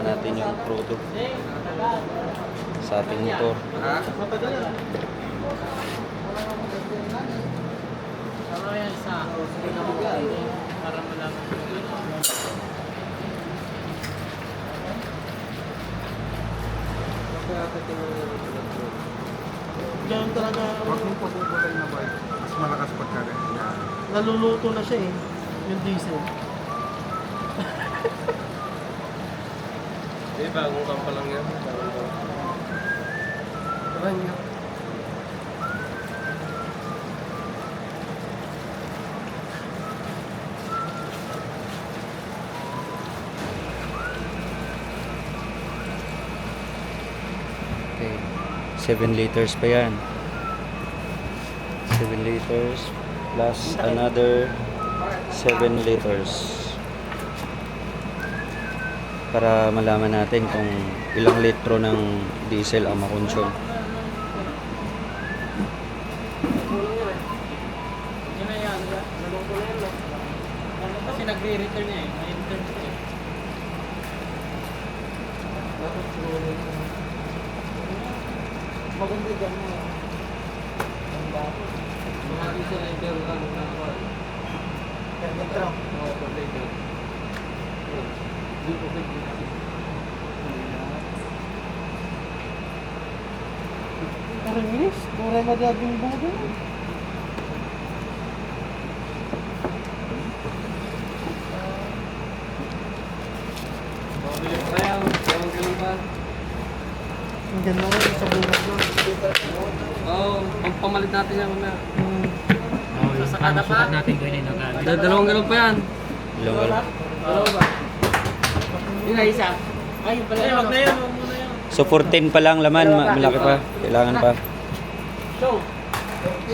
natin yung crudo sa ating motor. Ganun talaga. Huwag mong pabubutay na ba? Mas malakas pagkaganyan. Naluluto na siya eh. Yung diesel. Bagong kampa lang yan. Ranyo. Okay. 7 liters pa yan. 7 liters plus another 7 liters. Para malaman natin kung ilang litro ng diesel ang makonsume. Kasi nagre-return niya eh. May return siya eh. Maganda dyan mo. Mga diesel na ito lang. Per litro? Oo, per litro. Parang minis. Turay magaging budo. Ang ganda ko sa bungad doon. Oo, pamalit natin yan mamaya. Sasakada pa? Natin gawin yung nagamit. Dalawang galon pa yan. Ilang wala? Dalawa ba? Yun na isa. Ay, yun pala. Wag na yun. Wag muna yun. So 14 pa lang laman, malaki pa. Kailangan pa. So,